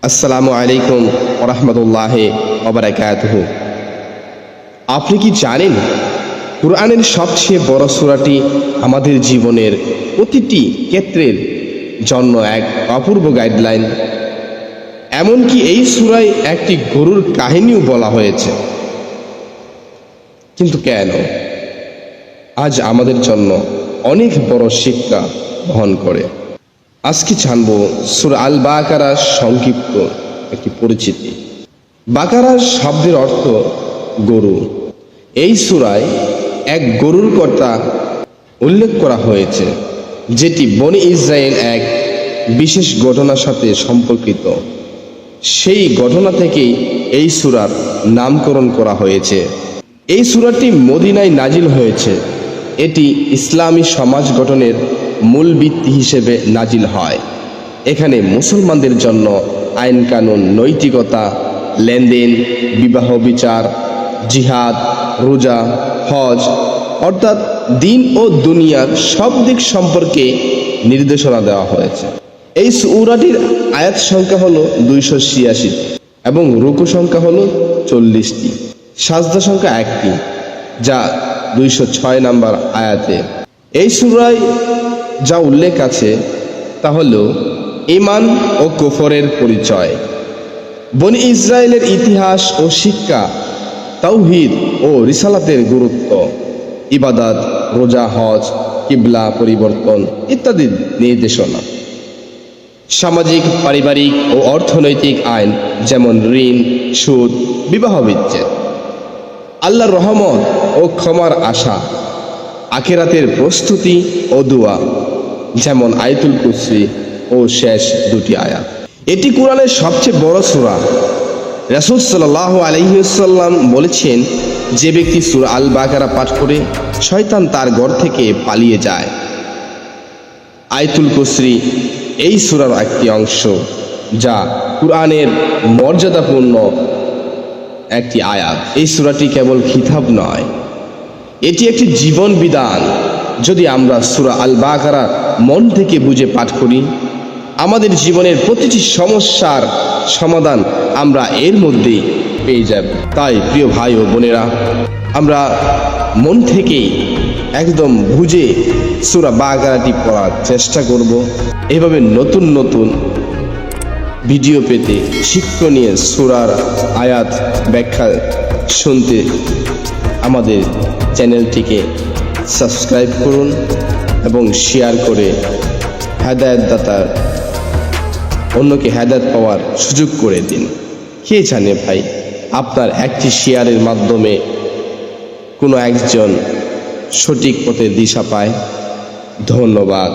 আসসালামু আলাইকুম ওয়া রাহমাতুল্লাহি ওয়া বারাকাতুহু। আপনি কি জানেন কুরআনের সবচেয়ে বড় সূরাটি আমাদের জীবনের প্রতিটি ক্ষেত্রের জন্য এক অপূর্ব গাইডলাইন। এমনকি এই সূরায় একটি গরুর কাহিনীও বলা হয়েছে। কিন্তু কেন? আজ আমাদের জন্য অনেক বড় শিক্ষা বহন করে। আজকে জানব সূরা আল বাকারার সংক্ষিপ্ত একটি পরিচিতি। বাকারা শব্দের অর্থ গরু। এই সূরায় এক গরুর কথা উল্লেখ করা হয়েছে, যেটি বনি ইসরায়েল এক বিশেষ ঘটনার সাথে সম্পর্কিত। সেই ঘটনা থেকেই এই সূরার নামকরণ করা হয়েছে। এই সূরাটি মদিনায় নাজিল হয়েছে। এটি ইসলামী সমাজ গঠনের মূল ভিত্তি হিসেবে নাজিল হয়। এখানে মুসলমানদের জন্য আইন কানুন, নৈতিকতা, লেনদেন, বিবাহ বিচার, জিহাদ, রোজা, হজ অর্থাৎ দিন ও দুনিয়ার সব দিক সম্পর্কে নির্দেশনা দেওয়া হয়েছে। এই সূরাটির আয়াত সংখ্যা হলো 286 এবং রুকু সংখ্যা হলো 40টি, সাজদা সংখ্যা 1টি, যা 206 নম্বর আয়াতে। এই সূরায় যা উল্লেখ আছে তা হলো ঈমান ও কুফরের পরিচয়, বনি ইসরায়েলের ইতিহাস ও শিক্ষা, তাওহীদ ও রিসালাতের গুরুত্ব, ইবাদত, রোজা, হজ, কিবলা পরিবর্তন ইত্যাদি নির্দেশনা, সামাজিক, পারিবারিক ও অর্থনৈতিক আইন যেমন ঋণ, সুদ, বিবাহ বিচ্ছেদ, আল্লাহর রহমত ও ক্ষমার আশা, আখিরাতের প্রস্তুতি ও দোয়া যেমন আয়াতুল কুরসি ও শেষ দুটি আয়াত। এটি কোরআনের সবচেয়ে বড় সূরা। রাসূল সাল্লাল্লাহু আলাইহি ওয়াসাল্লাম বলেছেন, যে ব্যক্তি সূরা আল বাকারা পাঠ করে শয়তান তার ঘর থেকে পালিয়ে যায়। আয়াতুল কুরসি এই সূরার একটি অংশ, যা কোরআনের মর্যাদাপূর্ণ একটি আয়াত। এই সূরাটি কেবল কিতাব নয়, এটি একটি জীবন বিধান। যদি আমরা সূরা আল বাকারা মন থেকে বুঝে পাঠ করি, আমাদের জীবনের প্রতিটি সমস্যার সমাধান আমরা এর মধ্যেই পেয়ে যাব। তাই প্রিয় ভাই ও বোনেরা, আমরা মন থেকেই একদম বুঝে সূরা বাকারাটি পড়ার চেষ্টা করব। এভাবে নতুন নতুন ভিডিও পেতে, শিক্ষণীয় সূরার আয়াত ব্যাখ্যা শুনতে আমাদের চ্যানেলটিকে সাবস্ক্রাইব করুন এবং শেয়ার করে হেদায়েতদাতার অন্যকে হেদায়েত পাওয়ার সুযোগ করে দিন। কে জানে ভাই, আপনার একটি শেয়ারের মাধ্যমে কোনো একজন সঠিক পথে দিশা পায়। ধন্যবাদ।